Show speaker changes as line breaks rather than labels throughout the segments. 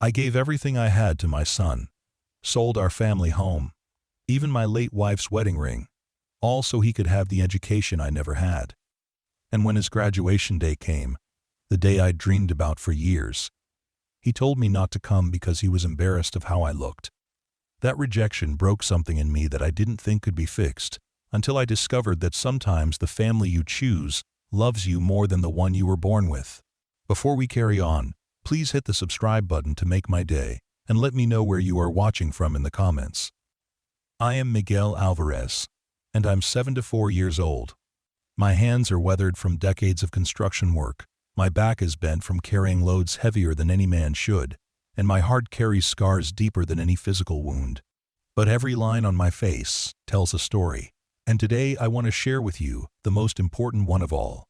I gave everything I had to my son, sold our family home, even my late wife's wedding ring, all so he could have the education I never had. And when his graduation day came, the day I'd dreamed about for years, he told me not to come because he was embarrassed of how I looked. That rejection broke something in me that I didn't think could be fixed, until I discovered that sometimes the family you choose loves you more than the one you were born with. Before we carry on, please hit the subscribe button to make my day, and let me know where you are watching from in the comments. I am Miguel Alvarez, and I'm 74 years old. My hands are weathered from decades of construction work, my back is bent from carrying loads heavier than any man should, and my heart carries scars deeper than any physical wound. But every line on my face tells a story, and today I want to share with you the most important one of all.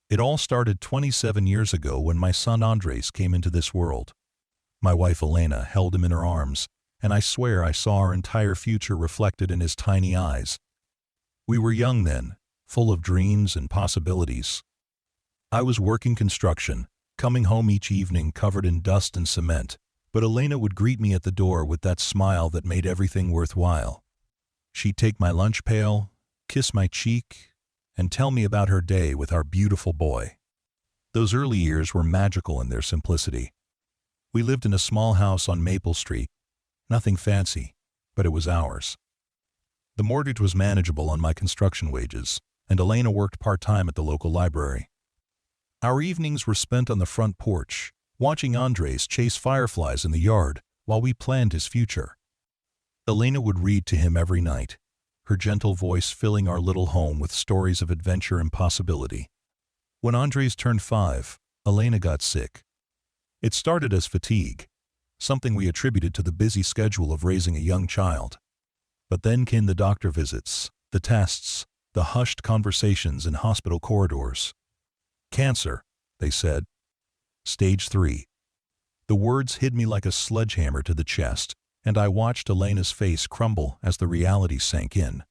It all started 27 years ago when my son Andres came into this world. My wife Elena held him in her arms, and I swear I saw our entire future reflected in his tiny eyes. We were young then, full of dreams and possibilities. I was working construction, coming home each evening covered in dust and cement, but Elena would greet me at the door with that smile that made everything worthwhile. She'd take my lunch pail, kiss my cheek, and tell me about her day with our beautiful boy. Those early years were magical in their simplicity. We lived in a small house on Maple Street. Nothing fancy, but it was ours. The mortgage was manageable on my construction wages, and Elena worked part-time at the local library. Our evenings were spent on the front porch, watching Andres chase fireflies in the yard while we planned his future. Elena would read to him every night, her gentle voice filling our little home with stories of adventure and possibility. When Andres turned 5, Elena got sick. It started as fatigue, something we attributed to the busy schedule of raising a young child. But then came the doctor visits, the tests, the hushed conversations in hospital corridors. Cancer, they said. Stage 3. The words hit me like a sledgehammer to the chest, and I watched Elena's face crumble as the reality sank in.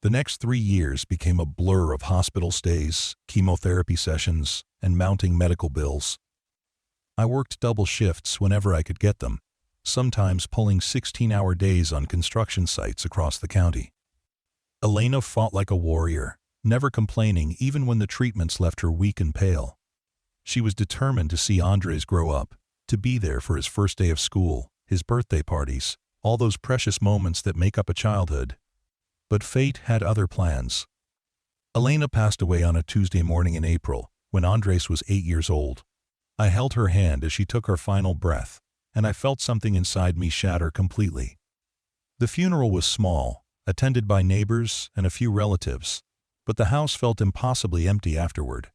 The next 3 years became a blur of hospital stays, chemotherapy sessions, and mounting medical bills. I worked double shifts whenever I could get them, sometimes pulling 16-hour days on construction sites across the county. Elena fought like a warrior, never complaining even when the treatments left her weak and pale. She was determined to see Andres grow up, to be there for his first day of school, his birthday parties, all those precious moments that make up a childhood. But fate had other plans. Elena passed away on a Tuesday morning in April, when Andres was 8 years old. I held her hand as she took her final breath, and I felt something inside me shatter completely. The funeral was small, attended by neighbors and a few relatives, but the house felt impossibly empty afterward.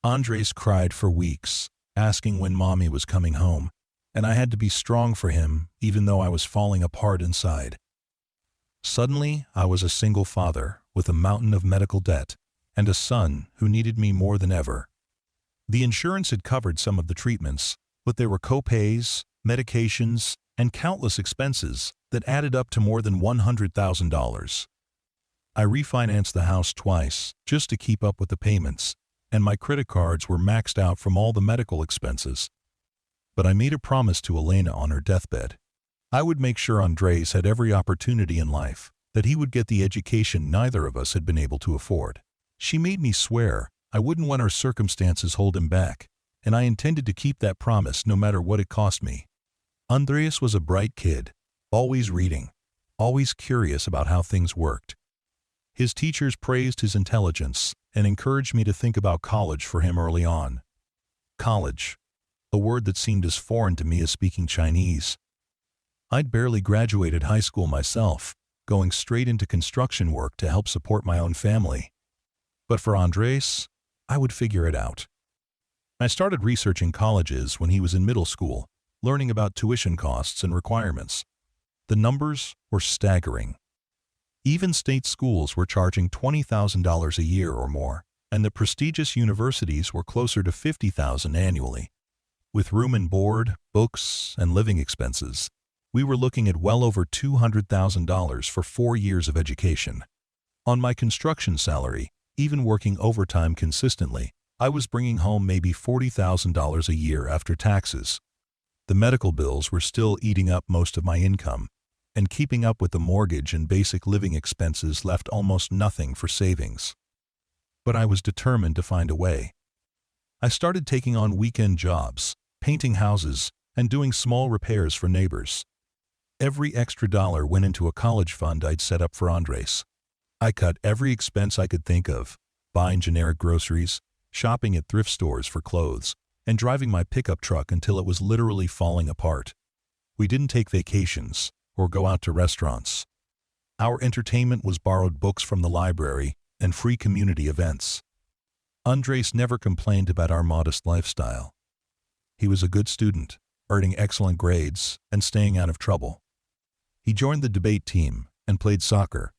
Andres cried for weeks, asking when Mommy was coming home, and I had to be strong for him even though I was falling apart inside. Suddenly, I was a single father with a mountain of medical debt and a son who needed me more than ever. The insurance had covered some of the treatments, but there were co-pays, medications, and countless expenses that added up to more than $100,000. I refinanced the house twice just to keep up with the payments, and my credit cards were maxed out from all the medical expenses. But I made a promise to Elena on her deathbed. I would make sure Andres had every opportunity in life, that he would get the education neither of us had been able to afford. She made me swear I wouldn't let our circumstances hold him back, and I intended to keep that promise no matter what it cost me. Andres was a bright kid, always reading, always curious about how things worked. His teachers praised his intelligence and encouraged me to think about college for him early on. College, a word that seemed as foreign to me as speaking Chinese. I'd barely graduated high school myself, going straight into construction work to help support my own family. But for Andres, I would figure it out. I started researching colleges when he was in middle school, learning about tuition costs and requirements. The numbers were staggering. Even state schools were charging $20,000 a year or more, and the prestigious universities were closer to $50,000 annually. With room and board, books, and living expenses, we were looking at well over $200,000 for 4 years of education. On my construction salary, even working overtime consistently, I was bringing home maybe $40,000 a year after taxes. The medical bills were still eating up most of my income, and keeping up with the mortgage and basic living expenses left almost nothing for savings. But I was determined to find a way. I started taking on weekend jobs, painting houses, and doing small repairs for neighbors. Every extra dollar went into a college fund I'd set up for Andres. I cut every expense I could think of, buying generic groceries, shopping at thrift stores for clothes, and driving my pickup truck until it was literally falling apart. We didn't take vacations or go out to restaurants. Our entertainment was borrowed books from the library and free community events. Andres never complained about our modest lifestyle. He was a good student, earning excellent grades and staying out of trouble. He joined the debate team and played soccer,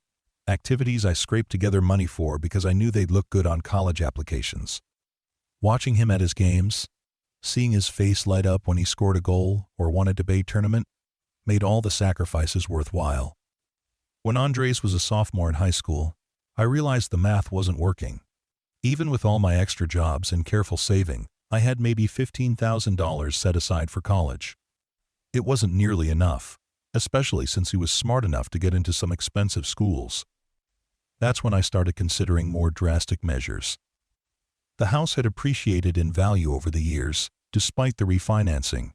activities I scraped together money for because I knew they'd look good on college applications. Watching him at his games, seeing his face light up when he scored a goal or won a debate tournament, made all the sacrifices worthwhile. When Andres was a sophomore in high school, I realized the math wasn't working. Even with all my extra jobs and careful saving, I had maybe $15,000 set aside for college. It wasn't nearly enough, especially since he was smart enough to get into some expensive schools. That's when I started considering more drastic measures. The house had appreciated in value over the years, despite the refinancing.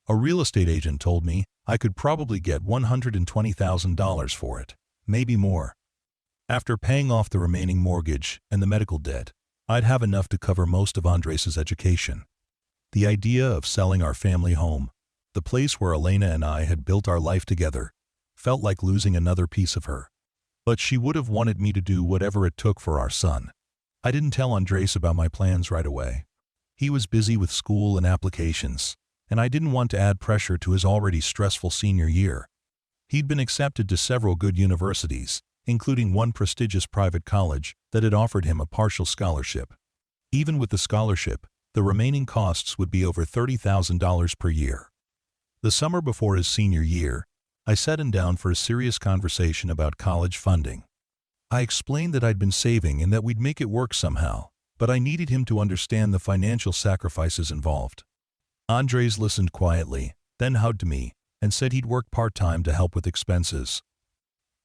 A real estate agent told me I could probably get $120,000 for it, maybe more. After paying off the remaining mortgage and the medical debt, I'd have enough to cover most of Andres' education. The idea of selling our family home, the place where Elena and I had built our life together, felt like losing another piece of her. But she would have wanted me to do whatever it took for our son. I didn't tell Andres about my plans right away. He was busy with school and applications, and I didn't want to add pressure to his already stressful senior year. He'd been accepted to several good universities, including one prestigious private college that had offered him a partial scholarship. Even with the scholarship, the remaining costs would be over $30,000 per year. The summer before his senior year, I sat him down for a serious conversation about college funding. I explained that I'd been saving and that we'd make it work somehow, but I needed him to understand the financial sacrifices involved. Andres listened quietly, then hugged me, and said he'd work part-time to help with expenses.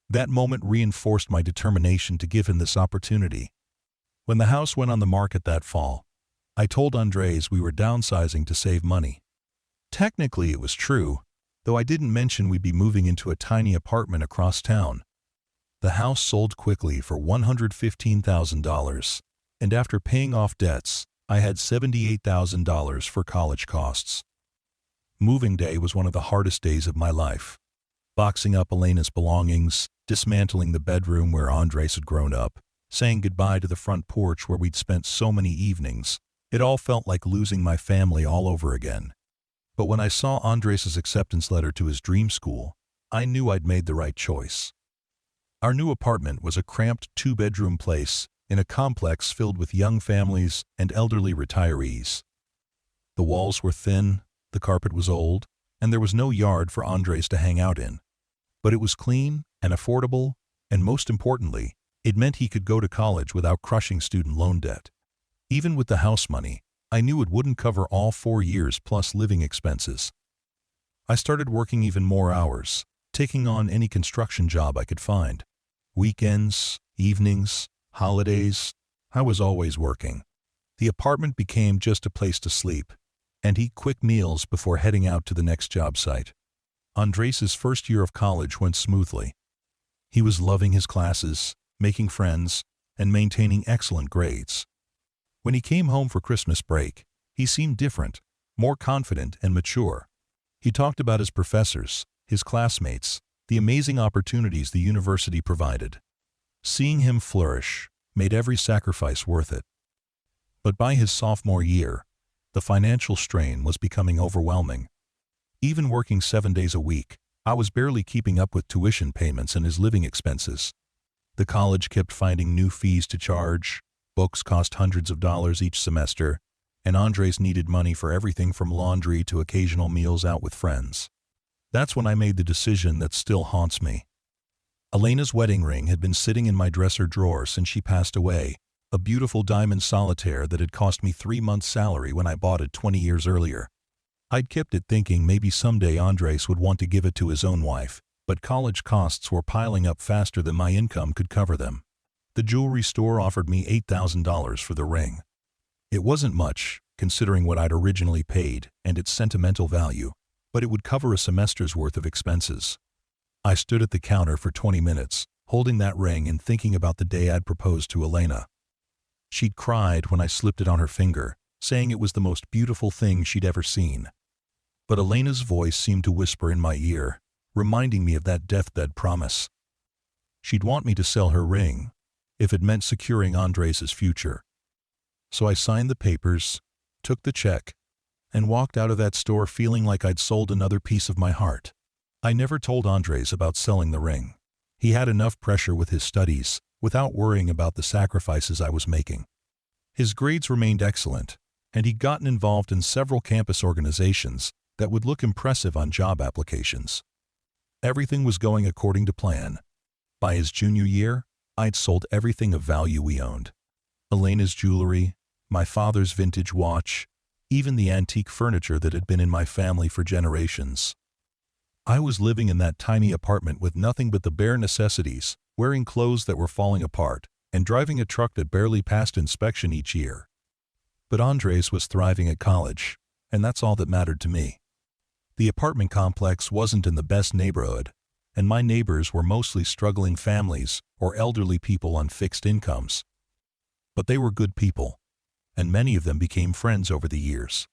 That moment reinforced my determination to give him this opportunity. When the house went on the market that fall, I told Andres we were downsizing to save money. Technically it was true, though I didn't mention we'd be moving into a tiny apartment across town. The house sold quickly for $115,000, and after paying off debts, I had $78,000 for college costs. Moving day was one of the hardest days of my life. Boxing up Elena's belongings, dismantling the bedroom where Andres had grown up, saying goodbye to the front porch where we'd spent so many evenings, it all felt like losing my family all over again. But when I saw Andres' acceptance letter to his dream school, I knew I'd made the right choice. Our new apartment was a cramped two-bedroom place in a complex filled with young families and elderly retirees. The walls were thin, the carpet was old, and there was no yard for Andres to hang out in. But it was clean and affordable, and most importantly, it meant he could go to college without crushing student loan debt. Even with the house money, I knew it wouldn't cover all 4 years plus living expenses. I started working even more hours, taking on any construction job I could find. Weekends, evenings, holidays, I was always working. The apartment became just a place to sleep and eat quick meals before heading out to the next job site. Andres' first year of college went smoothly. He was loving his classes, making friends, and maintaining excellent grades. When he came home for Christmas break, he seemed different, more confident and mature. He talked about his professors, his classmates, the amazing opportunities the university provided. Seeing him flourish made every sacrifice worth it. But by his sophomore year, the financial strain was becoming overwhelming. Even working 7 days a week, I was barely keeping up with tuition payments and his living expenses. The college kept finding new fees to charge, books cost hundreds of dollars each semester, and Andres needed money for everything from laundry to occasional meals out with friends. That's when I made the decision that still haunts me. Elena's wedding ring had been sitting in my dresser drawer since she passed away, a beautiful diamond solitaire that had cost me 3 months' salary when I bought it 20 years earlier. I'd kept it thinking maybe someday Andres would want to give it to his own wife, but college costs were piling up faster than my income could cover them. The jewelry store offered me $8,000 for the ring. It wasn't much, considering what I'd originally paid and its sentimental value, but it would cover a semester's worth of expenses. I stood at the counter for 20 minutes, holding that ring and thinking about the day I'd proposed to Elena. She'd cried when I slipped it on her finger, saying it was the most beautiful thing she'd ever seen. But Elena's voice seemed to whisper in my ear, reminding me of that deathbed promise. She'd want me to sell her ring, if it meant securing Andres' future. So I signed the papers, took the check, and walked out of that store feeling like I'd sold another piece of my heart. I never told Andres about selling the ring. He had enough pressure with his studies, without worrying about the sacrifices I was making. His grades remained excellent, and he'd gotten involved in several campus organizations that would look impressive on job applications. Everything was going according to plan. By his junior year, I'd sold everything of value we owned. Elena's jewelry, my father's vintage watch, even the antique furniture that had been in my family for generations. I was living in that tiny apartment with nothing but the bare necessities, wearing clothes that were falling apart, and driving a truck that barely passed inspection each year. But Andres was thriving at college, and that's all that mattered to me. The apartment complex wasn't in the best neighborhood, and my neighbors were mostly struggling families or elderly people on fixed incomes. But they were good people, and many of them became friends over the years.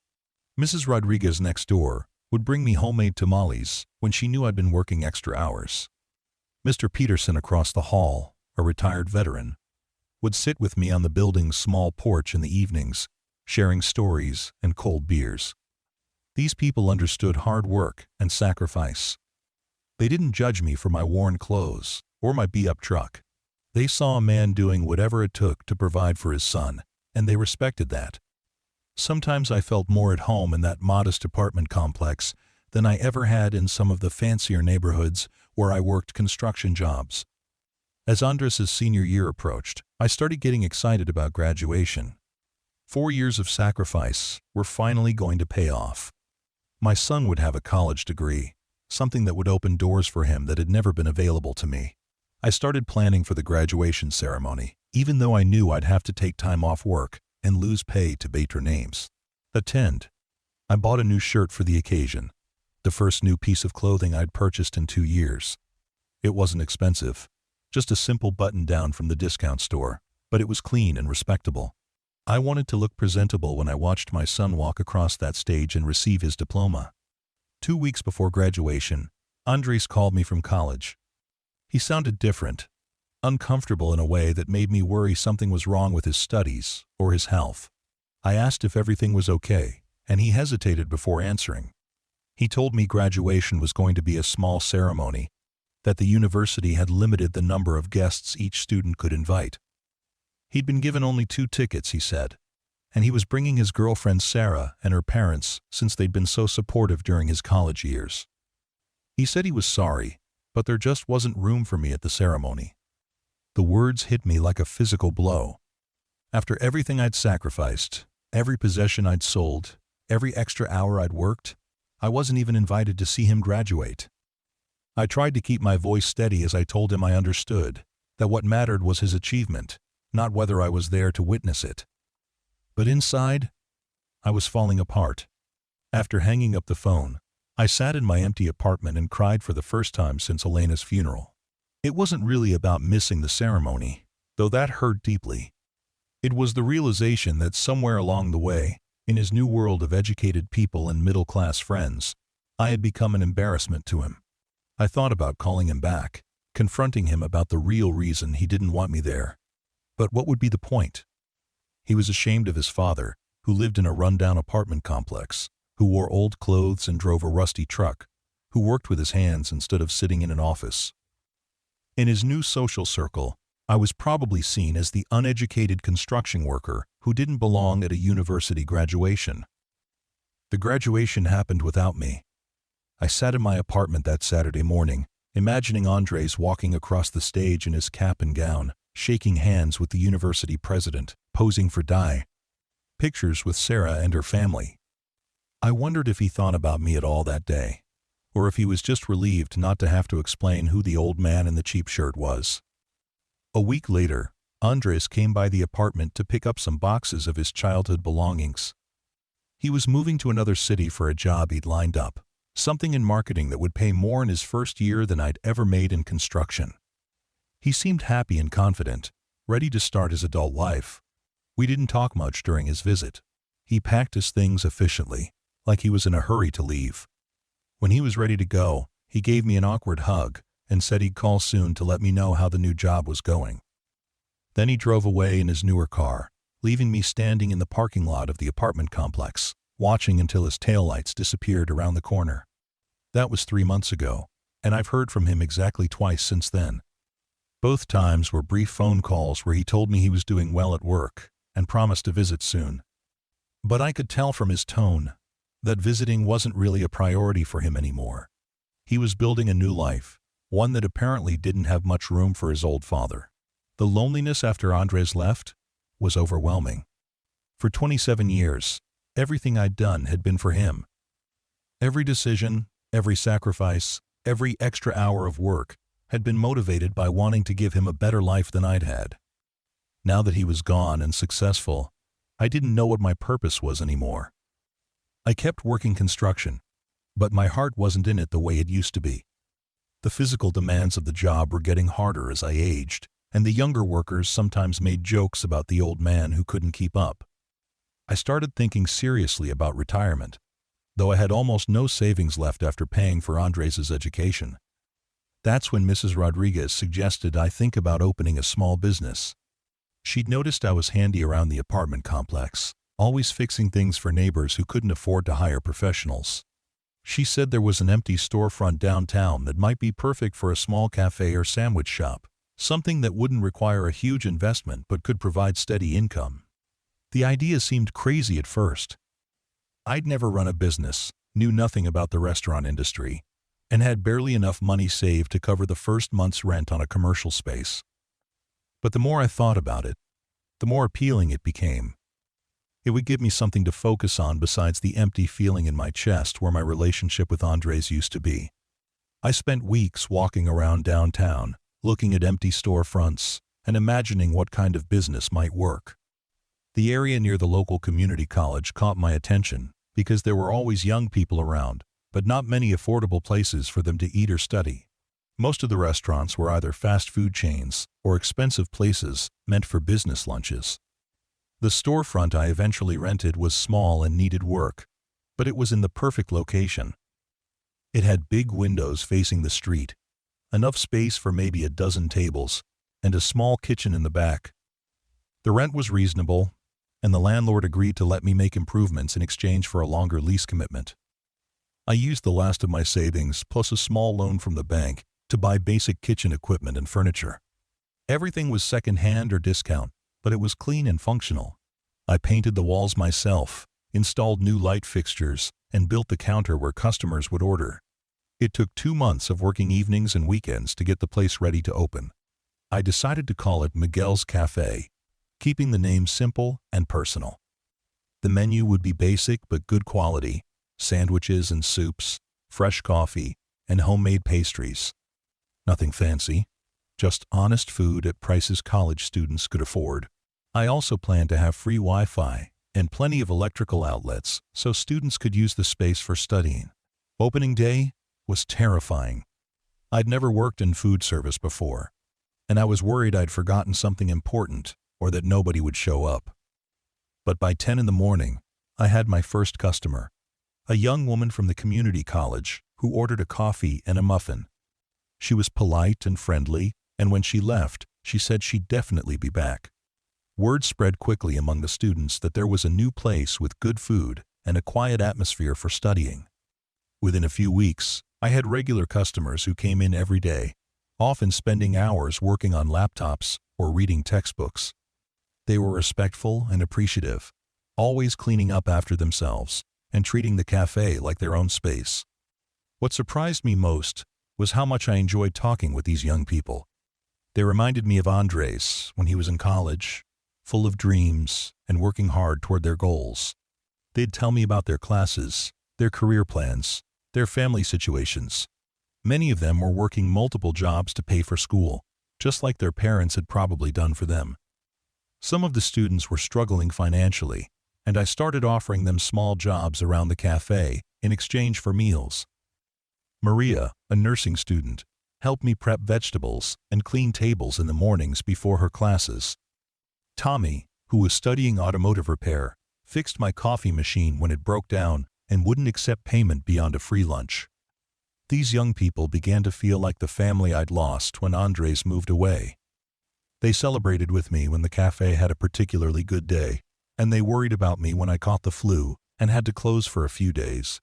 Mrs. Rodriguez next door would bring me homemade tamales when she knew I'd been working extra hours. Mr. Peterson across the hall, a retired veteran, would sit with me on the building's small porch in the evenings, sharing stories and cold beers. These people understood hard work and sacrifice. They didn't judge me for my worn clothes or my beat-up truck. They saw a man doing whatever it took to provide for his son, and they respected that. Sometimes I felt more at home in that modest apartment complex than I ever had in some of the fancier neighborhoods where I worked construction jobs. As Andres' senior year approached, I started getting excited about graduation. 4 years of sacrifice were finally going to pay off. My son would have a college degree, something that would open doors for him that had never been available to me. I started planning for the graduation ceremony, even though I knew I'd have to take time off work and lose pay to better names. Attend. I bought a new shirt for the occasion, the first new piece of clothing I'd purchased in 2 years. It wasn't expensive, just a simple button-down from the discount store, but it was clean and respectable. I wanted to look presentable when I watched my son walk across that stage and receive his diploma. 2 weeks before graduation, Andres called me from college. He sounded different, uncomfortable in a way that made me worry something was wrong with his studies or his health. I asked if everything was okay, and he hesitated before answering. He told me graduation was going to be a small ceremony, that the university had limited the number of guests each student could invite. He'd been given only 2 tickets, he said, and he was bringing his girlfriend Sarah and her parents since they'd been so supportive during his college years. He said he was sorry, but there just wasn't room for me at the ceremony. The words hit me like a physical blow. After everything I'd sacrificed, every possession I'd sold, every extra hour I'd worked, I wasn't even invited to see him graduate. I tried to keep my voice steady as I told him I understood, that what mattered was his achievement, not whether I was there to witness it. But inside, I was falling apart. After hanging up the phone, I sat in my empty apartment and cried for the first time since Elena's funeral. It wasn't really about missing the ceremony, though that hurt deeply. It was the realization that somewhere along the way, in his new world of educated people and middle-class friends, I had become an embarrassment to him. I thought about calling him back, confronting him about the real reason he didn't want me there. But what would be the point? He was ashamed of his father, who lived in a rundown apartment complex, who wore old clothes and drove a rusty truck, who worked with his hands instead of sitting in an office. In his new social circle, I was probably seen as the uneducated construction worker who didn't belong at a university graduation. The graduation happened without me. I sat in my apartment that Saturday morning, imagining Andres walking across the stage in his cap and gown, shaking hands with the university president, posing for pictures with Sarah and her family. I wondered if he thought about me at all that day, or if he was just relieved not to have to explain who the old man in the cheap shirt was. A week later, Andres came by the apartment to pick up some boxes of his childhood belongings. He was moving to another city for a job he'd lined up, something in marketing that would pay more in his first year than I'd ever made in construction. He seemed happy and confident, ready to start his adult life. We didn't talk much during his visit. He packed his things efficiently, like he was in a hurry to leave. When he was ready to go, he gave me an awkward hug and said he'd call soon to let me know how the new job was going. Then he drove away in his newer car, leaving me standing in the parking lot of the apartment complex, watching until his taillights disappeared around the corner. That was 3 months ago, and I've heard from him exactly twice since then. Both times were brief phone calls where he told me he was doing well at work and promised to visit soon. But I could tell from his tone that visiting wasn't really a priority for him anymore. He was building a new life, one that apparently didn't have much room for his old father. The loneliness after Andres left was overwhelming. For 27 years, everything I'd done had been for him. Every decision, every sacrifice, every extra hour of work had been motivated by wanting to give him a better life than I'd had. Now that he was gone and successful, I didn't know what my purpose was anymore. I kept working construction, but my heart wasn't in it the way it used to be. The physical demands of the job were getting harder as I aged, and the younger workers sometimes made jokes about the old man who couldn't keep up. I started thinking seriously about retirement, though I had almost no savings left after paying for Andres' education. That's when Mrs. Rodriguez suggested I think about opening a small business. She'd noticed I was handy around the apartment complex, always fixing things for neighbors who couldn't afford to hire professionals. She said there was an empty storefront downtown that might be perfect for a small cafe or sandwich shop, something that wouldn't require a huge investment but could provide steady income. The idea seemed crazy at first. I'd never run a business, knew nothing about the restaurant industry, and had barely enough money saved to cover the first month's rent on a commercial space. But the more I thought about it, the more appealing it became. It would give me something to focus on besides the empty feeling in my chest where my relationship with Andres used to be. I spent weeks walking around downtown, looking at empty storefronts and imagining what kind of business might work. The area near the local community college caught my attention because there were always young people around, but not many affordable places for them to eat or study. Most of the restaurants were either fast food chains or expensive places meant for business lunches. The storefront I eventually rented was small and needed work, but it was in the perfect location. It had big windows facing the street, enough space for maybe a dozen tables, and a small kitchen in the back. The rent was reasonable, and the landlord agreed to let me make improvements in exchange for a longer lease commitment. I used the last of my savings plus a small loan from the bank to buy basic kitchen equipment and furniture. Everything was second-hand or discount, but it was clean and functional. I painted the walls myself, installed new light fixtures, and built the counter where customers would order. It took 2 months of working evenings and weekends to get the place ready to open. I decided to call it Miguel's Café, keeping the name simple and personal. The menu would be basic but good quality: sandwiches and soups, fresh coffee, and homemade pastries. Nothing fancy, just honest food at prices college students could afford. I also planned to have free Wi-Fi and plenty of electrical outlets so students could use the space for studying. Opening day was terrifying. I'd never worked in food service before, and I was worried I'd forgotten something important or that nobody would show up. But by 10 in the morning, I had my first customer, a young woman from the community college who ordered a coffee and a muffin. She was polite and friendly, and when she left, she said she'd definitely be back. Word spread quickly among the students that there was a new place with good food and a quiet atmosphere for studying. Within a few weeks, I had regular customers who came in every day, often spending hours working on laptops or reading textbooks. They were respectful and appreciative, always cleaning up after themselves and treating the cafe like their own space. What surprised me most was how much I enjoyed talking with these young people. They reminded me of Andres when he was in college, full of dreams and working hard toward their goals. They'd tell me about their classes, their career plans, their family situations. Many of them were working multiple jobs to pay for school, just like their parents had probably done for them. Some of the students were struggling financially, and I started offering them small jobs around the cafe in exchange for meals. Maria, a nursing student, helped me prep vegetables and clean tables in the mornings before her classes. Tommy, who was studying automotive repair, fixed my coffee machine when it broke down and wouldn't accept payment beyond a free lunch. These young people began to feel like the family I'd lost when Andres moved away. They celebrated with me when the cafe had a particularly good day, and they worried about me when I caught the flu and had to close for a few days.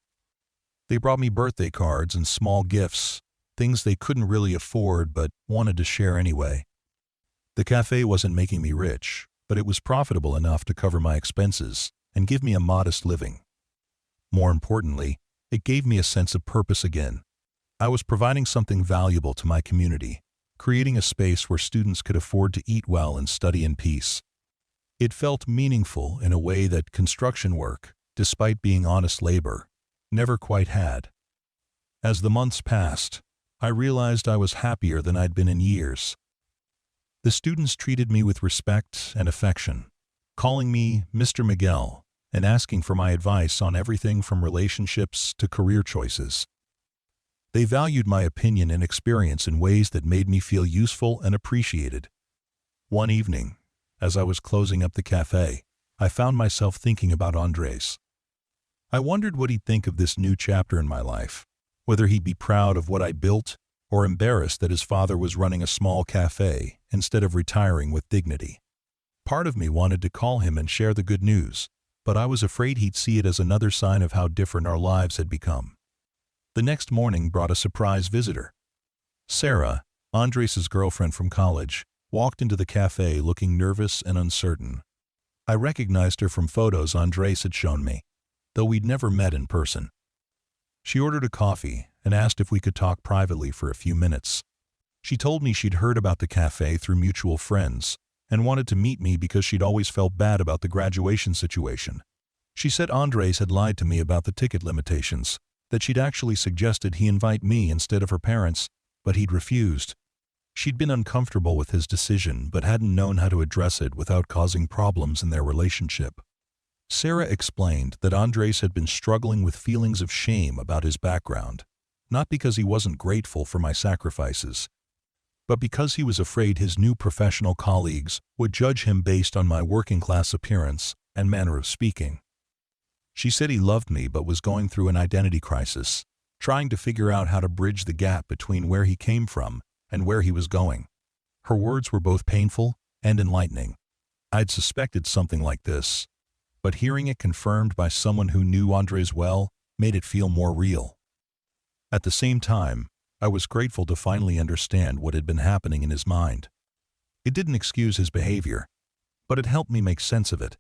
They brought me birthday cards and small gifts, things they couldn't really afford but wanted to share anyway. The cafe wasn't making me rich, but it was profitable enough to cover my expenses and give me a modest living. More importantly, it gave me a sense of purpose again. I was providing something valuable to my community, creating a space where students could afford to eat well and study in peace. It felt meaningful in a way that construction work, despite being honest labor, never quite had. As the months passed, I realized I was happier than I'd been in years. The students treated me with respect and affection, calling me Mr. Miguel and asking for my advice on everything from relationships to career choices. They valued my opinion and experience in ways that made me feel useful and appreciated. One evening, as I was closing up the cafe, I found myself thinking about Andres. I wondered what he'd think of this new chapter in my life, whether he'd be proud of what I built or embarrassed that his father was running a small cafe instead of retiring with dignity. Part of me wanted to call him and share the good news, but I was afraid he'd see it as another sign of how different our lives had become. The next morning brought a surprise visitor. Sarah, Andres' girlfriend from college, walked into the cafe looking nervous and uncertain. I recognized her from photos Andres had shown me, though we'd never met in person. She ordered a coffee and asked if we could talk privately for a few minutes. She told me she'd heard about the cafe through mutual friends and wanted to meet me because she'd always felt bad about the graduation situation. She said Andres had lied to me about the ticket limitations, that she'd actually suggested he invite me instead of her parents, but he'd refused. She'd been uncomfortable with his decision but hadn't known how to address it without causing problems in their relationship. Sarah explained that Andres had been struggling with feelings of shame about his background, not because he wasn't grateful for my sacrifices, but because he was afraid his new professional colleagues would judge him based on my working-class appearance and manner of speaking. She said he loved me but was going through an identity crisis, trying to figure out how to bridge the gap between where he came from and where he was going. Her words were both painful and enlightening. I'd suspected something like this, but hearing it confirmed by someone who knew Andres well made it feel more real. At the same time, I was grateful to finally understand what had been happening in his mind. It didn't excuse his behavior, but it helped me make sense of it.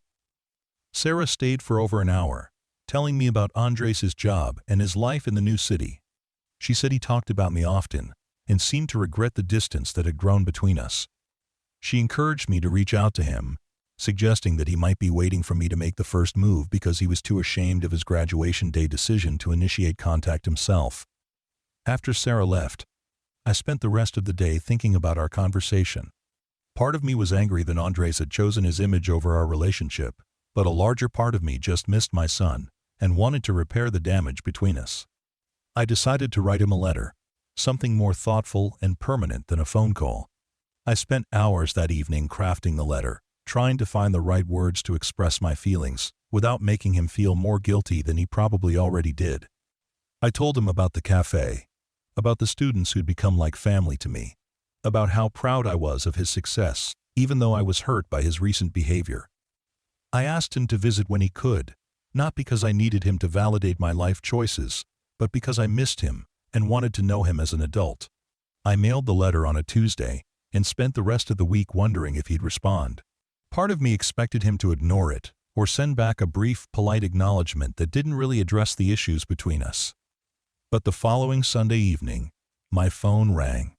Sarah stayed for over an hour, telling me about Andres' job and his life in the new city. She said he talked about me often and seemed to regret the distance that had grown between us. She encouraged me to reach out to him, suggesting that he might be waiting for me to make the first move because he was too ashamed of his graduation day decision to initiate contact himself. After Sarah left, I spent the rest of the day thinking about our conversation. Part of me was angry that Andres had chosen his image over our relationship, but a larger part of me just missed my son and wanted to repair the damage between us. I decided to write him a letter, something more thoughtful and permanent than a phone call. I spent hours that evening crafting the letter, trying to find the right words to express my feelings without making him feel more guilty than he probably already did. I told him about the cafe, about the students who'd become like family to me, about how proud I was of his success, even though I was hurt by his recent behavior. I asked him to visit when he could, not because I needed him to validate my life choices, but because I missed him and wanted to know him as an adult. I mailed the letter on a Tuesday and spent the rest of the week wondering if he'd respond. Part of me expected him to ignore it or send back a brief, polite acknowledgement that didn't really address the issues between us. But the following Sunday evening, my phone rang,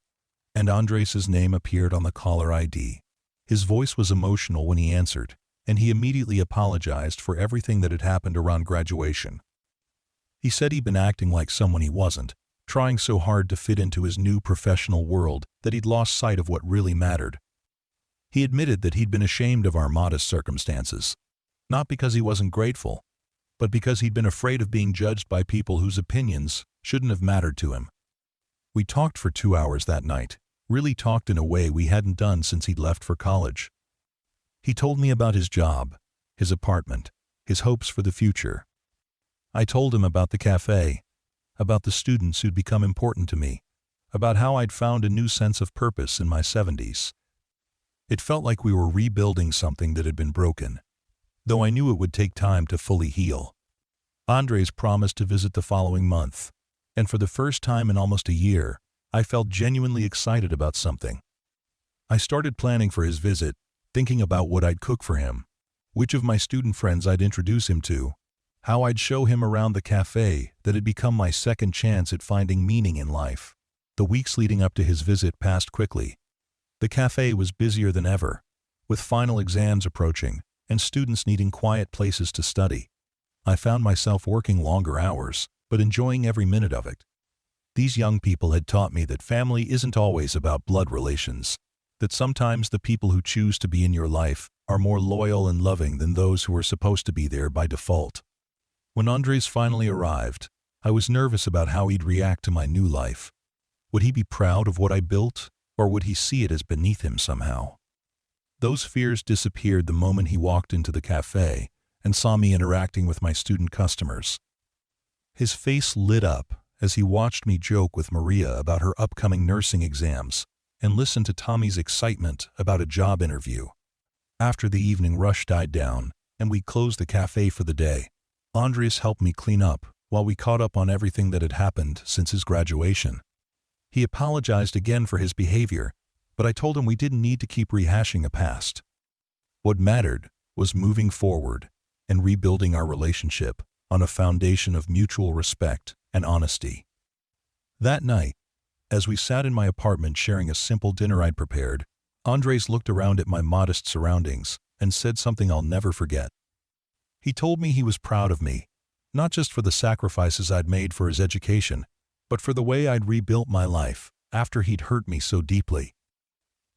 and Andres' name appeared on the caller ID. His voice was emotional when he answered, and he immediately apologized for everything that had happened around graduation. He said he'd been acting like someone he wasn't, trying so hard to fit into his new professional world that he'd lost sight of what really mattered. He admitted that he'd been ashamed of our modest circumstances, not because he wasn't grateful, but because he'd been afraid of being judged by people whose opinions shouldn't have mattered to him. We talked for 2 hours that night, really talked in a way we hadn't done since he'd left for college. He told me about his job, his apartment, his hopes for the future. I told him about the cafe, about the students who'd become important to me, about how I'd found a new sense of purpose in my 70s. It felt like we were rebuilding something that had been broken, though I knew it would take time to fully heal. Andres promised to visit the following month, and for the first time in almost a year, I felt genuinely excited about something. I started planning for his visit, thinking about what I'd cook for him, which of my student friends I'd introduce him to, how I'd show him around the cafe that had become my second chance at finding meaning in life. The weeks leading up to his visit passed quickly. The cafe was busier than ever, with final exams approaching and students needing quiet places to study. I found myself working longer hours, but enjoying every minute of it. These young people had taught me that family isn't always about blood relations, that sometimes the people who choose to be in your life are more loyal and loving than those who are supposed to be there by default. When Andres finally arrived, I was nervous about how he'd react to my new life. Would he be proud of what I built, or would he see it as beneath him somehow? Those fears disappeared the moment he walked into the cafe and saw me interacting with my student customers. His face lit up as he watched me joke with Maria about her upcoming nursing exams and listened to Tommy's excitement about a job interview. After the evening rush died down and we closed the cafe for the day, Andres helped me clean up while we caught up on everything that had happened since his graduation. He apologized again for his behavior, but I told him we didn't need to keep rehashing a past. What mattered was moving forward and rebuilding our relationship on a foundation of mutual respect and honesty. That night, as we sat in my apartment sharing a simple dinner I'd prepared, Andres looked around at my modest surroundings and said something I'll never forget. He told me he was proud of me, not just for the sacrifices I'd made for his education, but for the way I'd rebuilt my life after he'd hurt me so deeply.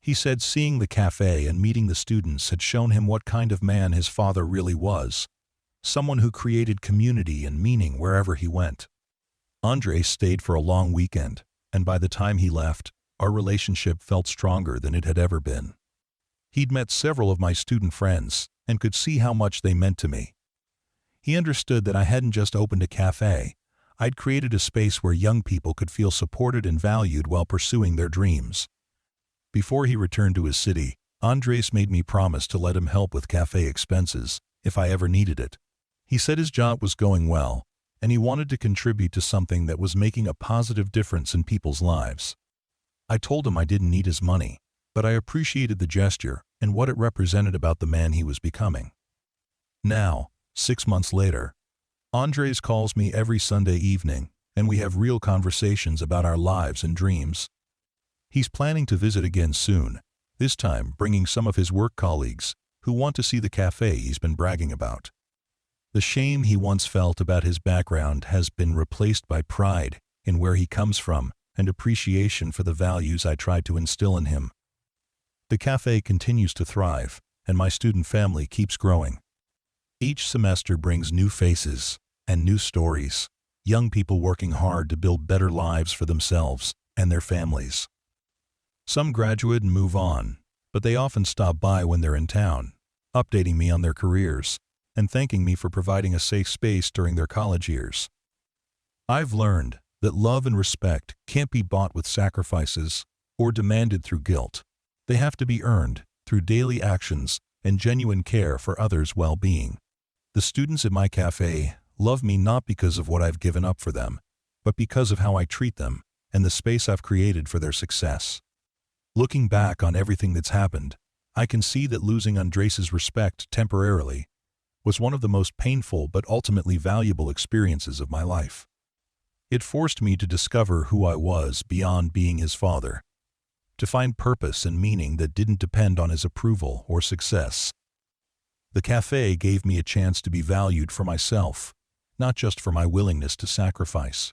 He said seeing the cafe and meeting the students had shown him what kind of man his father really was, someone who created community and meaning wherever he went. Andres stayed for a long weekend, and by the time he left, our relationship felt stronger than it had ever been. He'd met several of my student friends and could see how much they meant to me. He understood that I hadn't just opened a cafe, I'd created a space where young people could feel supported and valued while pursuing their dreams. Before he returned to his city, Andres made me promise to let him help with cafe expenses if I ever needed it. He said his job was going well, and he wanted to contribute to something that was making a positive difference in people's lives. I told him I didn't need his money, but I appreciated the gesture and what it represented about the man he was becoming. Now, 6 months later, Andres calls me every Sunday evening, and we have real conversations about our lives and dreams. He's planning to visit again soon, this time bringing some of his work colleagues who want to see the cafe he's been bragging about. The shame he once felt about his background has been replaced by pride in where he comes from and appreciation for the values I tried to instill in him. The cafe continues to thrive, and my student family keeps growing. Each semester brings new faces and new stories, young people working hard to build better lives for themselves and their families. Some graduate and move on, but they often stop by when they're in town, updating me on their careers and thanking me for providing a safe space during their college years. I've learned that love and respect can't be bought with sacrifices or demanded through guilt. They have to be earned through daily actions and genuine care for others' well-being. The students at my cafe love me not because of what I've given up for them, but because of how I treat them and the space I've created for their success. Looking back on everything that's happened, I can see that losing Andres's respect temporarily was one of the most painful but ultimately valuable experiences of my life. It forced me to discover who I was beyond being his father, to find purpose and meaning that didn't depend on his approval or success. The cafe gave me a chance to be valued for myself, not just for my willingness to sacrifice.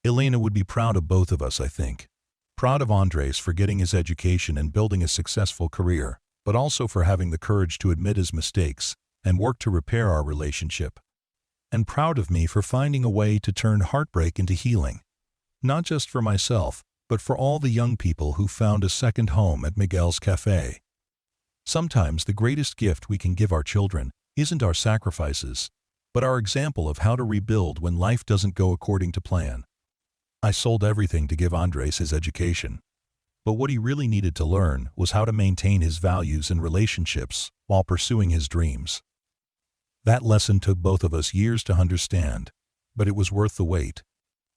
Elena would be proud of both of us, I think. Proud of Andres for getting his education and building a successful career, but also for having the courage to admit his mistakes and work to repair our relationship. And proud of me for finding a way to turn heartbreak into healing. Not just for myself, but for all the young people who found a second home at Miguel's Cafe. Sometimes the greatest gift we can give our children isn't our sacrifices, but our example of how to rebuild when life doesn't go according to plan. I sold everything to give Andres his education. But what he really needed to learn was how to maintain his values and relationships while pursuing his dreams. That lesson took both of us years to understand, but it was worth the wait.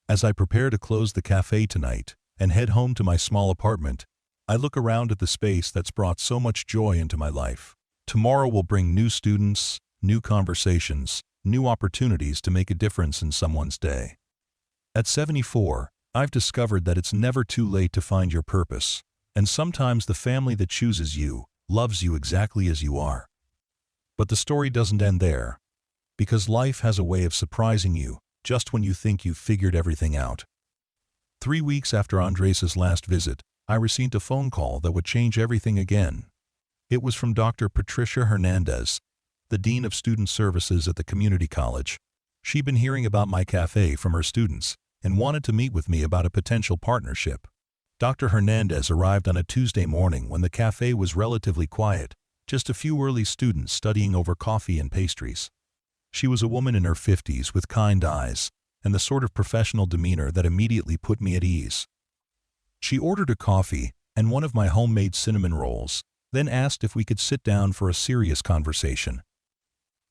As I prepare to close the cafe tonight and head home to my small apartment, I look around at the space that's brought so much joy into my life. Tomorrow will bring new students, new conversations, new opportunities to make a difference in someone's day. At 74, I've discovered that it's never too late to find your purpose, and sometimes the family that chooses you loves you exactly as you are. But the story doesn't end there, because life has a way of surprising you just when you think you've figured everything out. 3 weeks after Andres' last visit, I received a phone call that would change everything again. It was from Dr. Patricia Hernandez, the Dean of Student Services at the community college. She'd been hearing about my cafe from her students and wanted to meet with me about a potential partnership. Dr. Hernandez arrived on a Tuesday morning when the cafe was relatively quiet, just a few early students studying over coffee and pastries. She was a woman in her 50s with kind eyes and the sort of professional demeanor that immediately put me at ease. She ordered a coffee and one of my homemade cinnamon rolls, then asked if we could sit down for a serious conversation.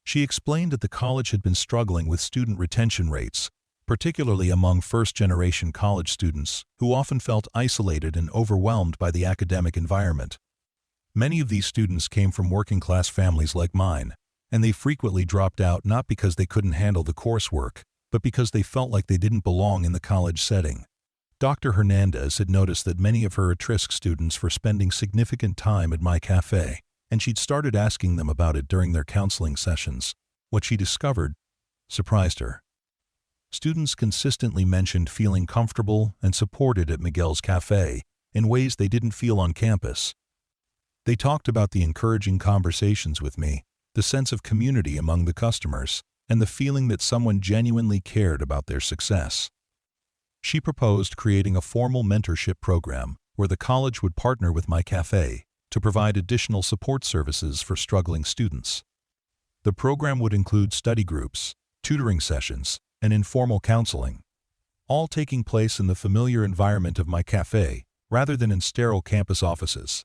She explained that the college had been struggling with student retention rates, particularly among first-generation college students who often felt isolated and overwhelmed by the academic environment. Many of these students came from working-class families like mine, and they frequently dropped out not because they couldn't handle the coursework, but because they felt like they didn't belong in the college setting. Dr. Hernandez had noticed that many of her at-risk students were spending significant time at my cafe, and she'd started asking them about it during their counseling sessions. What she discovered surprised her. Students consistently mentioned feeling comfortable and supported at Miguel's Cafe in ways they didn't feel on campus. They talked about the encouraging conversations with me, the sense of community among the customers, and the feeling that someone genuinely cared about their success. She proposed creating a formal mentorship program where the college would partner with my cafe to provide additional support services for struggling students. The program would include study groups, tutoring sessions, and informal counseling, all taking place in the familiar environment of my cafe rather than in sterile campus offices.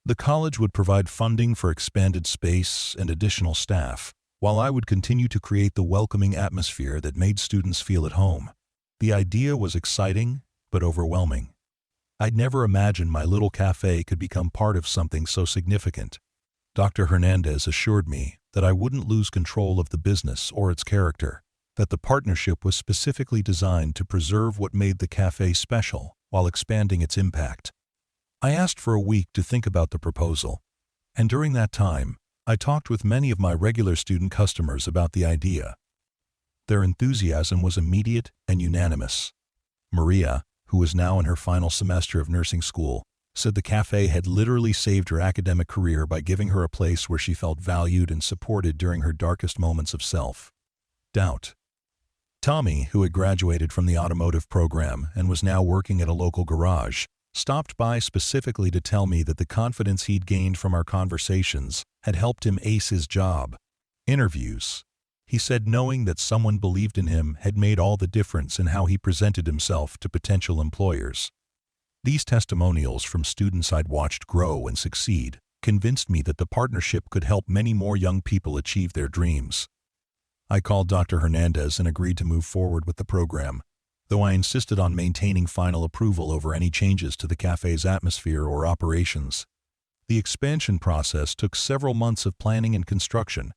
The college would provide funding for expanded space and additional staff, while I would continue to create the welcoming atmosphere that made students feel at home. The idea was exciting, but overwhelming. I'd never imagined my little cafe could become part of something so significant. Dr. Hernandez assured me that I wouldn't lose control of the business or its character, that the partnership was specifically designed to preserve what made the cafe special while expanding its impact. I asked for a week to think about the proposal, and during that time, I talked with many of my regular student customers about the idea. Their enthusiasm was immediate and unanimous. Maria, who was now in her final semester of nursing school, said the cafe had literally saved her academic career by giving her a place where she felt valued and supported during her darkest moments of self-doubt. Tommy, who had graduated from the automotive program and was now working at a local garage, stopped by specifically to tell me that the confidence he'd gained from our conversations had helped him ace his job interviews. He said knowing that someone believed in him had made all the difference in how he presented himself to potential employers. These testimonials from students I'd watched grow and succeed convinced me that the partnership could help many more young people achieve their dreams. I called Dr. Hernandez and agreed to move forward with the program, though I insisted on maintaining final approval over any changes to the cafe's atmosphere or operations. The expansion process took several months of planning and construction.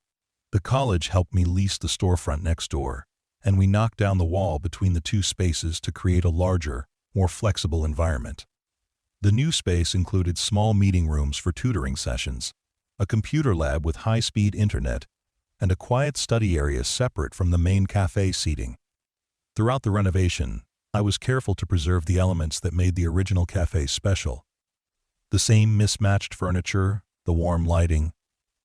The college helped me lease the storefront next door, and we knocked down the wall between the two spaces to create a larger, more flexible environment. The new space included small meeting rooms for tutoring sessions, a computer lab with high-speed internet, and a quiet study area separate from the main cafe seating. Throughout the renovation, I was careful to preserve the elements that made the original cafe special. The same mismatched furniture, the warm lighting,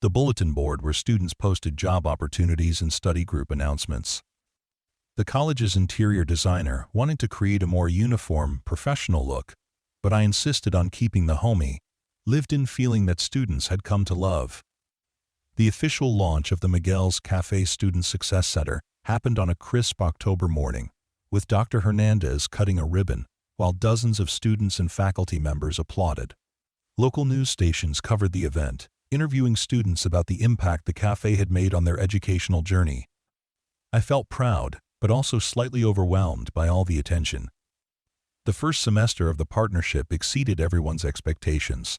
the bulletin board where students posted job opportunities and study group announcements. The college's interior designer wanted to create a more uniform, professional look, but I insisted on keeping the homey, lived-in feeling that students had come to love. The official launch of the Miguel's Café Student Success Center happened on a crisp October morning, with Dr. Hernandez cutting a ribbon, while dozens of students and faculty members applauded. Local news stations covered the event, interviewing students about the impact the cafe had made on their educational journey. I felt proud, but also slightly overwhelmed by all the attention. The first semester of the partnership exceeded everyone's expectations.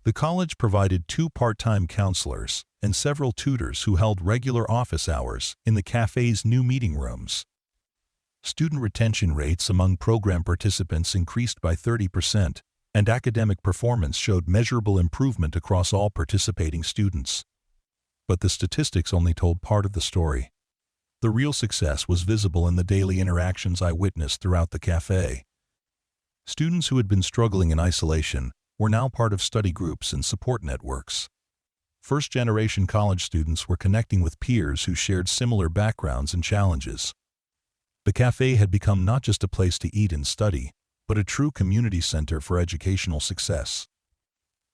The college provided 2 part-time counselors and several tutors who held regular office hours in the cafe's new meeting rooms. Student retention rates among program participants increased by 30%, and academic performance showed measurable improvement across all participating students. But the statistics only told part of the story. The real success was visible in the daily interactions I witnessed throughout the cafe. Students who had been struggling in isolation were now part of study groups and support networks. First-generation college students were connecting with peers who shared similar backgrounds and challenges. The cafe had become not just a place to eat and study, but a true community center for educational success.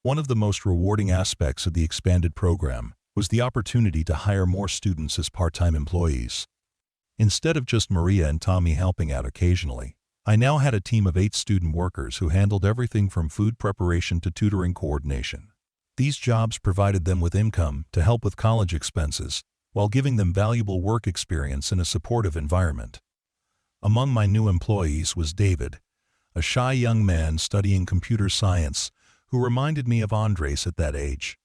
One of the most rewarding aspects of the expanded program was the opportunity to hire more students as part-time employees. Instead of just Maria and Tommy helping out occasionally, I now had a team of 8 student workers who handled everything from food preparation to tutoring coordination. These jobs provided them with income to help with college expenses, while giving them valuable work experience in a supportive environment. Among my new employees was David, a shy young man studying computer science who reminded me of Andres at that age.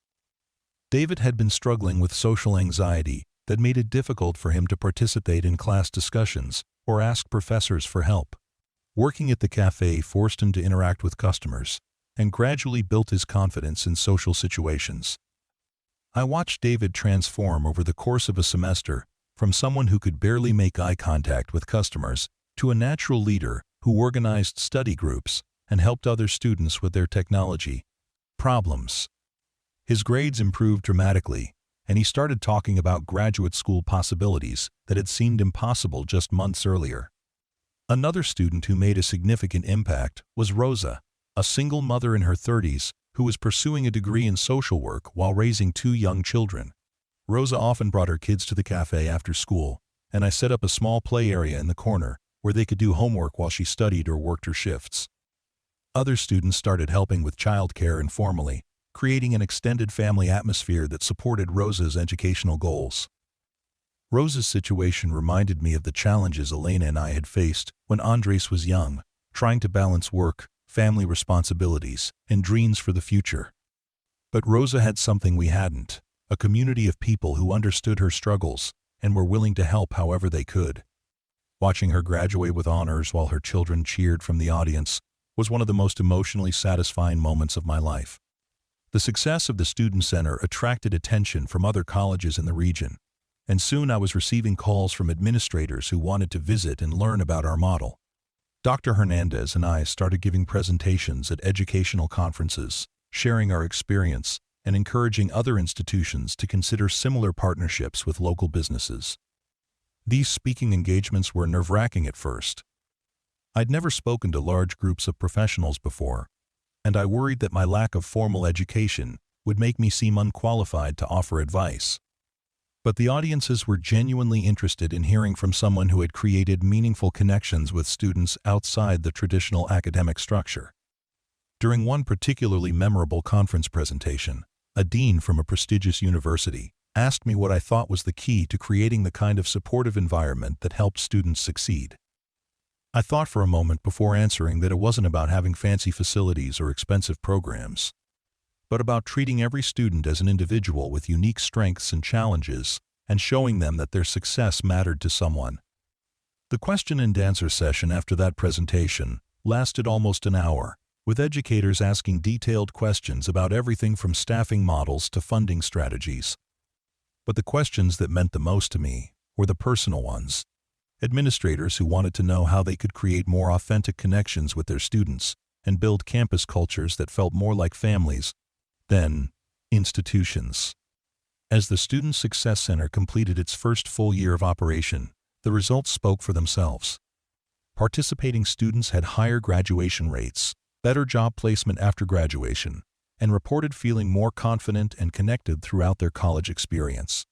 David had been struggling with social anxiety that made it difficult for him to participate in class discussions or ask professors for help. Working at the cafe forced him to interact with customers and gradually built his confidence in social situations. I watched David transform over the course of a semester from someone who could barely make eye contact with customers to a natural leader who organized study groups and helped other students with their technology problems. His grades improved dramatically, and he started talking about graduate school possibilities that had seemed impossible just months earlier. Another student who made a significant impact was Rosa, a single mother in her 30s who was pursuing a degree in social work while raising 2 young children. Rosa often brought her kids to the cafe after school, and I set up a small play area in the corner where they could do homework while she studied or worked her shifts. Other students started helping with childcare informally, creating an extended family atmosphere that supported Rosa's educational goals. Rosa's situation reminded me of the challenges Elena and I had faced when Andres was young, trying to balance work, family responsibilities, and dreams for the future. But Rosa had something we hadn't, a community of people who understood her struggles and were willing to help however they could. Watching her graduate with honors while her children cheered from the audience was one of the most emotionally satisfying moments of my life. The success of the Student Center attracted attention from other colleges in the region, and soon I was receiving calls from administrators who wanted to visit and learn about our model. Dr. Hernandez and I started giving presentations at educational conferences, sharing our experience and encouraging other institutions to consider similar partnerships with local businesses. These speaking engagements were nerve-wracking at first. I'd never spoken to large groups of professionals before, and I worried that my lack of formal education would make me seem unqualified to offer advice. But the audiences were genuinely interested in hearing from someone who had created meaningful connections with students outside the traditional academic structure. During one particularly memorable conference presentation, a dean from a prestigious university asked me what I thought was the key to creating the kind of supportive environment that helped students succeed. I thought for a moment before answering that it wasn't about having fancy facilities or expensive programs, but about treating every student as an individual with unique strengths and challenges and showing them that their success mattered to someone. The question and answer session after that presentation lasted almost an hour, with educators asking detailed questions about everything from staffing models to funding strategies. But the questions that meant the most to me were the personal ones. Administrators who wanted to know how they could create more authentic connections with their students and build campus cultures that felt more like families than institutions. As the Student Success Center completed its first full year of operation, the results spoke for themselves. Participating students had higher graduation rates, better job placement after graduation, and reported feeling more confident and connected throughout their college experience.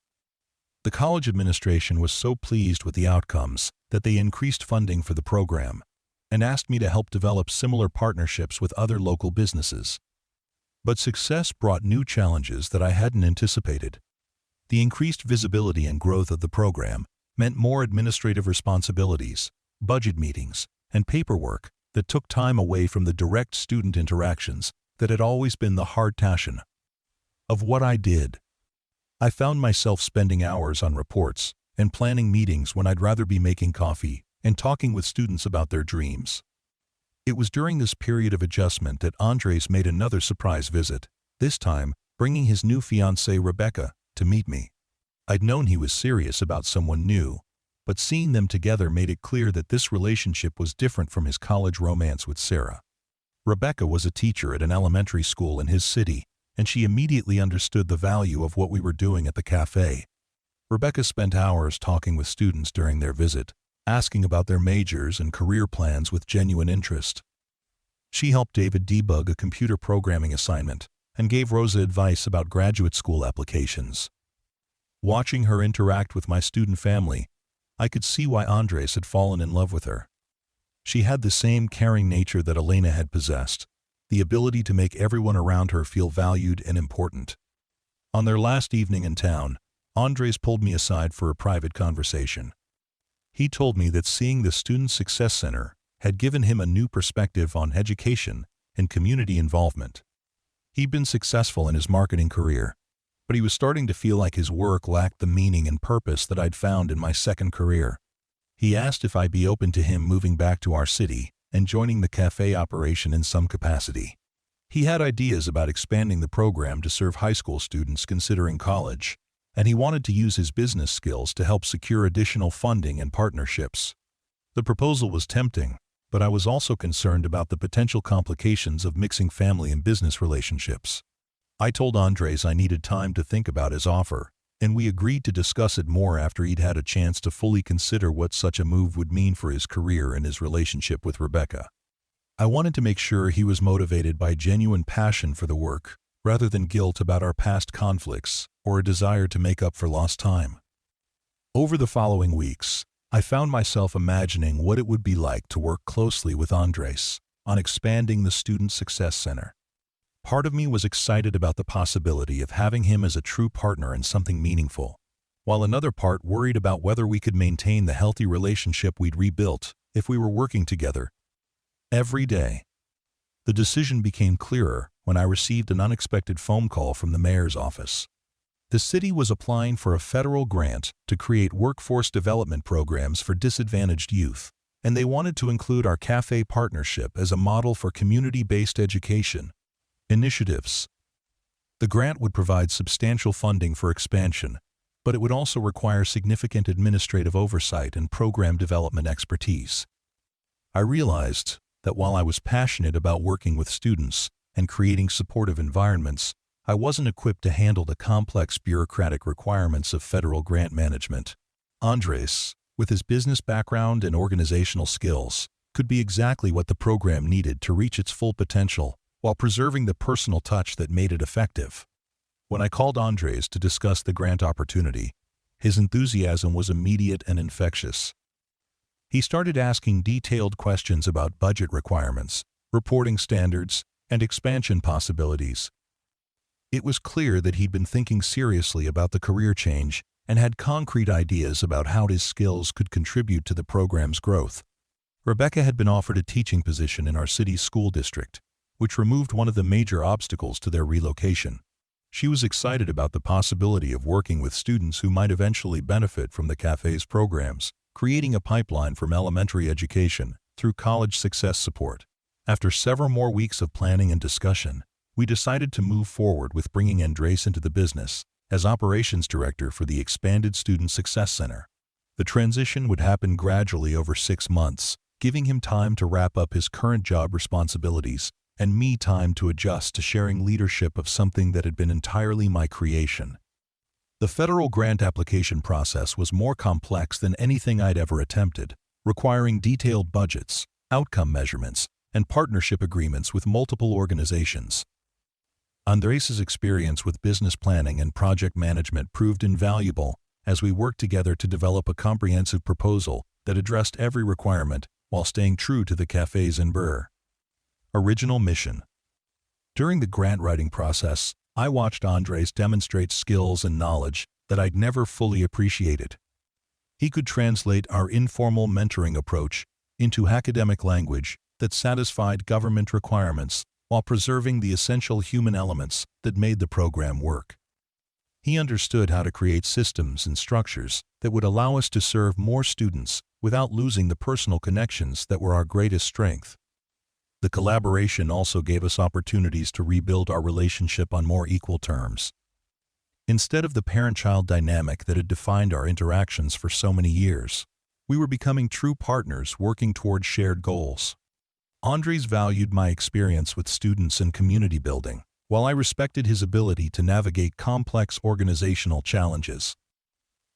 The college administration was so pleased with the outcomes that they increased funding for the program and asked me to help develop similar partnerships with other local businesses. But success brought new challenges that I hadn't anticipated. The increased visibility and growth of the program meant more administrative responsibilities, budget meetings, and paperwork that took time away from the direct student interactions that had always been the hard passion of what I did. I found myself spending hours on reports and planning meetings when I'd rather be making coffee and talking with students about their dreams. It was during this period of adjustment that Andres made another surprise visit, this time bringing his new fiancée Rebecca to meet me. I'd known he was serious about someone new, but seeing them together made it clear that this relationship was different from his college romance with Sarah. Rebecca was a teacher at an elementary school in his city, and she immediately understood the value of what we were doing at the café. Rebecca spent hours talking with students during their visit, asking about their majors and career plans with genuine interest. She helped David debug a computer programming assignment and gave Rosa advice about graduate school applications. Watching her interact with my student family, I could see why Andres had fallen in love with her. She had the same caring nature that Elena had possessed, the ability to make everyone around her feel valued and important. On their last evening in town, Andres pulled me aside for a private conversation. He told me that seeing the Student Success Center had given him a new perspective on education and community involvement. He'd been successful in his marketing career, but he was starting to feel like his work lacked the meaning and purpose that I'd found in my second career. He asked if I'd be open to him moving back to our city and joining the cafe operation in some capacity. He had ideas about expanding the program to serve high school students considering college, and he wanted to use his business skills to help secure additional funding and partnerships. The proposal was tempting, but I was also concerned about the potential complications of mixing family and business relationships. I told Andres I needed time to think about his offer, and we agreed to discuss it more after he'd had a chance to fully consider what such a move would mean for his career and his relationship with Rebecca. I wanted to make sure he was motivated by genuine passion for the work, rather than guilt about our past conflicts or a desire to make up for lost time. Over the following weeks, I found myself imagining what it would be like to work closely with Andres on expanding the Student Success Center. Part of me was excited about the possibility of having him as a true partner in something meaningful, while another part worried about whether we could maintain the healthy relationship we'd rebuilt if we were working together every day. The decision became clearer when I received an unexpected phone call from the mayor's office. The city was applying for a federal grant to create workforce development programs for disadvantaged youth, and they wanted to include our cafe partnership as a model for community-based education initiatives. The grant would provide substantial funding for expansion, but it would also require significant administrative oversight and program development expertise. I realized that while I was passionate about working with students and creating supportive environments, I wasn't equipped to handle the complex bureaucratic requirements of federal grant management. Andres, with his business background and organizational skills, could be exactly what the program needed to reach its full potential, while preserving the personal touch that made it effective. When I called Andres to discuss the grant opportunity, his enthusiasm was immediate and infectious. He started asking detailed questions about budget requirements, reporting standards, and expansion possibilities. It was clear that he'd been thinking seriously about the career change and had concrete ideas about how his skills could contribute to the program's growth. Rebecca had been offered a teaching position in our city's school district, which removed one of the major obstacles to their relocation. She was excited about the possibility of working with students who might eventually benefit from the cafe's programs, creating a pipeline from elementary education through college success support. After several more weeks of planning and discussion, we decided to move forward with bringing Andres into the business as operations director for the expanded Student Success Center. The transition would happen gradually over 6 months, giving him time to wrap up his current job responsibilities and me time to adjust to sharing leadership of something that had been entirely my creation. The federal grant application process was more complex than anything I'd ever attempted, requiring detailed budgets, outcome measurements, and partnership agreements with multiple organizations. Andres' experience with business planning and project management proved invaluable as we worked together to develop a comprehensive proposal that addressed every requirement while staying true to the café's original mission. During the grant writing process, I watched Andres demonstrate skills and knowledge that I'd never fully appreciated. He could translate our informal mentoring approach into academic language that satisfied government requirements while preserving the essential human elements that made the program work. He understood how to create systems and structures that would allow us to serve more students without losing the personal connections that were our greatest strength. The collaboration also gave us opportunities to rebuild our relationship on more equal terms. Instead of the parent-child dynamic that had defined our interactions for so many years, we were becoming true partners working toward shared goals. Andres valued my experience with students and community building, while I respected his ability to navigate complex organizational challenges.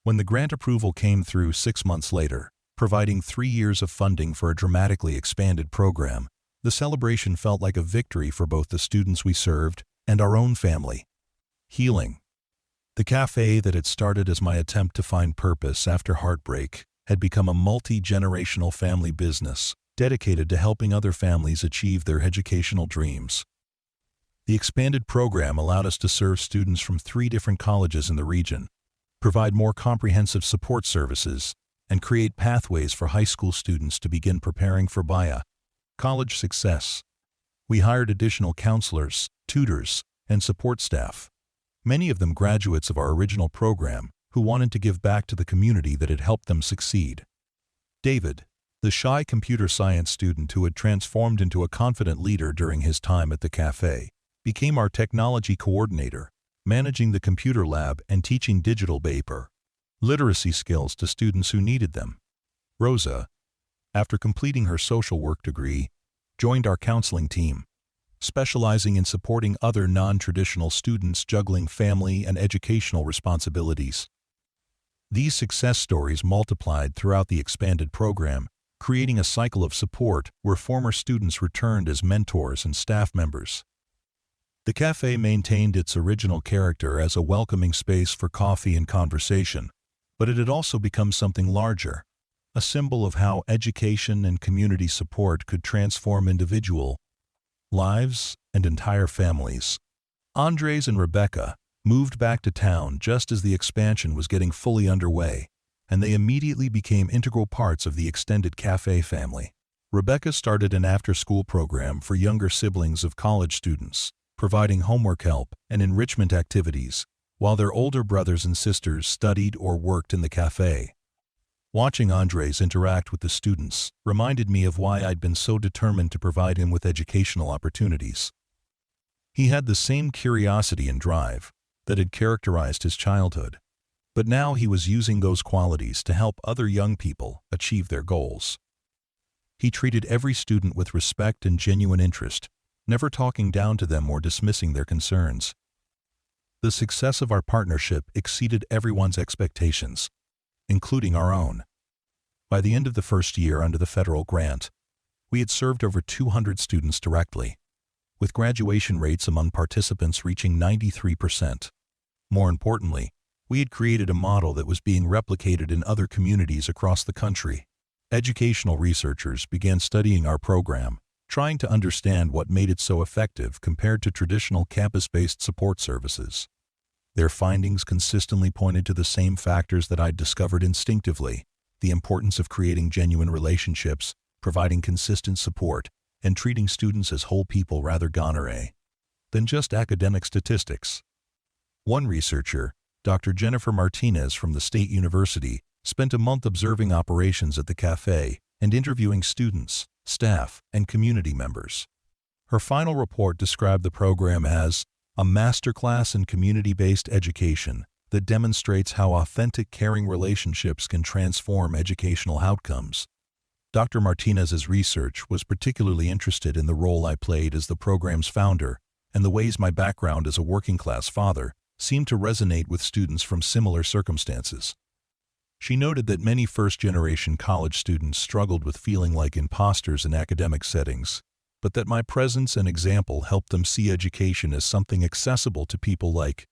When the grant approval came through 6 months later, providing 3 years of funding for a dramatically expanded program, the celebration felt like a victory for both the students we served and our own family. Healing. The cafe that had started as my attempt to find purpose after heartbreak had become a multi-generational family business dedicated to helping other families achieve their educational dreams. The expanded program allowed us to serve students from 3 different colleges in the region, provide more comprehensive support services, and create pathways for high school students to begin preparing for college success. We hired additional counselors, tutors, and support staff, many of them graduates of our original program who wanted to give back to the community that had helped them succeed. David, the shy computer science student who had transformed into a confident leader during his time at the cafe, became our technology coordinator, managing the computer lab and teaching digital paper literacy skills to students who needed them. Rosa, after completing her social work degree, joined our counseling team, specializing in supporting other non-traditional students juggling family and educational responsibilities. These success stories multiplied throughout the expanded program, creating a cycle of support where former students returned as mentors and staff members. The cafe maintained its original character as a welcoming space for coffee and conversation, but it had also become something larger, a symbol of how education and community support could transform individual lives and entire families. Andres and Rebecca moved back to town just as the expansion was getting fully underway, and they immediately became integral parts of the extended cafe family. Rebecca started an after-school program for younger siblings of college students, providing homework help and enrichment activities, while their older brothers and sisters studied or worked in the cafe. Watching Andres interact with the students reminded me of why I'd been so determined to provide him with educational opportunities. He had the same curiosity and drive that had characterized his childhood, but now he was using those qualities to help other young people achieve their goals. He treated every student with respect and genuine interest, never talking down to them or dismissing their concerns. The success of our partnership exceeded everyone's expectations, including our own. By the end of the first year under the federal grant, we had served over 200 students directly, with graduation rates among participants reaching 93%. More importantly, we had created a model that was being replicated in other communities across the country. Educational researchers began studying our program, trying to understand what made it so effective compared to traditional campus-based support services. Their findings consistently pointed to the same factors that I'd discovered instinctively: the importance of creating genuine relationships, providing consistent support, and treating students as whole people rather than just academic statistics. One researcher, Dr. Jennifer Martinez from the State University, spent a month observing operations at the cafe and interviewing students, staff, and community members. Her final report described the program as a masterclass in community-based education that demonstrates how authentic, caring relationships can transform educational outcomes. Dr. Martinez's research was particularly interested in the role I played as the program's founder and the ways my background as a working-class father seemed to resonate with students from similar circumstances. She noted that many first-generation college students struggled with feeling like imposters in academic settings, but that my presence and example helped them see education as something accessible to people like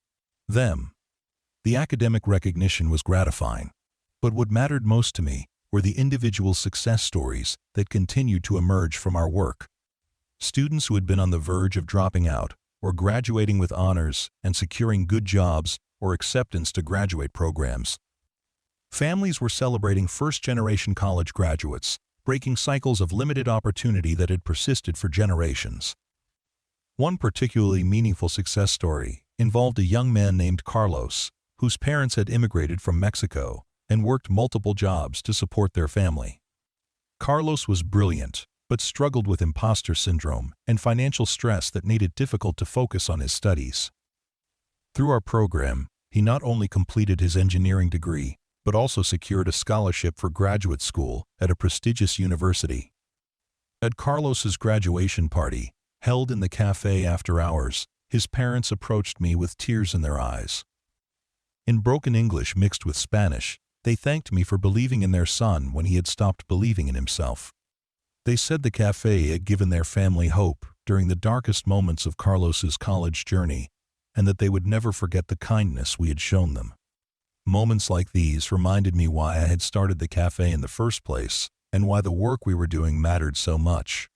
them. The academic recognition was gratifying, but what mattered most to me were the individual success stories that continued to emerge from our work. Students who had been on the verge of dropping out or graduating with honors and securing good jobs or acceptance to graduate programs. Families were celebrating first-generation college graduates, breaking cycles of limited opportunity that had persisted for generations. One particularly meaningful success story involved a young man named Carlos, whose parents had immigrated from Mexico and worked multiple jobs to support their family. Carlos was brilliant, but struggled with imposter syndrome and financial stress that made it difficult to focus on his studies. Through our program, he not only completed his engineering degree, but also secured a scholarship for graduate school at a prestigious university. At Carlos's graduation party, held in the café after hours, his parents approached me with tears in their eyes. In broken English mixed with Spanish, they thanked me for believing in their son when he had stopped believing in himself. They said the café had given their family hope during the darkest moments of Carlos's college journey, and that they would never forget the kindness we had shown them. Moments like these reminded me why I had started the café in the first place, and why the work we were doing mattered so much.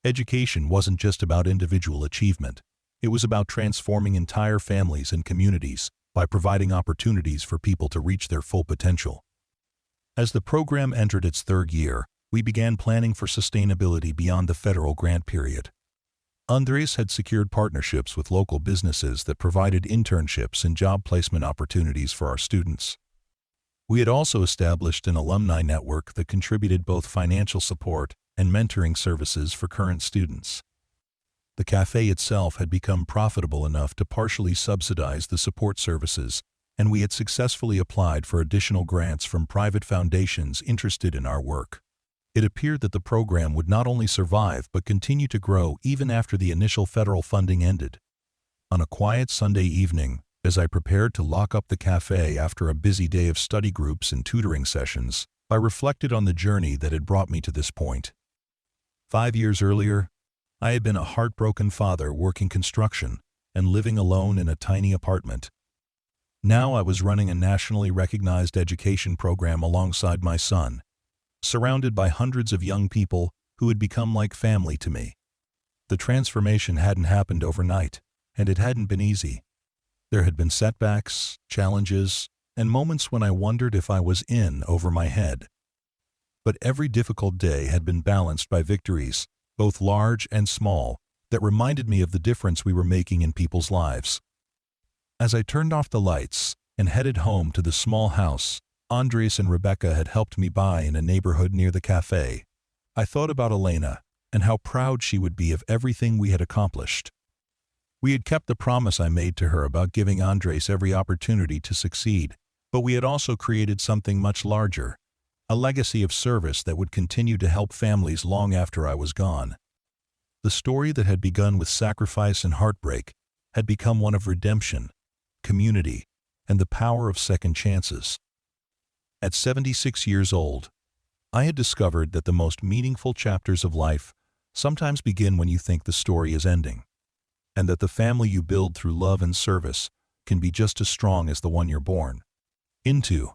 Education wasn't just about individual achievement. It was about transforming entire families and communities by providing opportunities for people to reach their full potential. As the program entered its third year, we began planning for sustainability beyond the federal grant period. Andres had secured partnerships with local businesses that provided internships and job placement opportunities for our students. We had also established an alumni network that contributed both financial support and mentoring services for current students. The café itself had become profitable enough to partially subsidize the support services, and we had successfully applied for additional grants from private foundations interested in our work. It appeared that the program would not only survive but continue to grow even after the initial federal funding ended. On a quiet Sunday evening, as I prepared to lock up the café after a busy day of study groups and tutoring sessions, I reflected on the journey that had brought me to this point. 5 years earlier, I had been a heartbroken father working construction and living alone in a tiny apartment. Now I was running a nationally recognized education program alongside my son, surrounded by hundreds of young people who had become like family to me. The transformation hadn't happened overnight, and it hadn't been easy. There had been setbacks, challenges, and moments when I wondered if I was in over my head. But every difficult day had been balanced by victories, both large and small, that reminded me of the difference we were making in people's lives. As I turned off the lights and headed home to the small house Andres and Rebecca had helped me buy in a neighborhood near the café, I thought about Elena and how proud she would be of everything we had accomplished. We had kept the promise I made to her about giving Andres every opportunity to succeed, but we had also created something much larger, a legacy of service that would continue to help families long after I was gone. The story that had begun with sacrifice and heartbreak had become one of redemption, community, and the power of second chances. At 76 years old, I had discovered that the most meaningful chapters of life sometimes begin when you think the story is ending, and that the family you build through love and service can be just as strong as the one you're born into.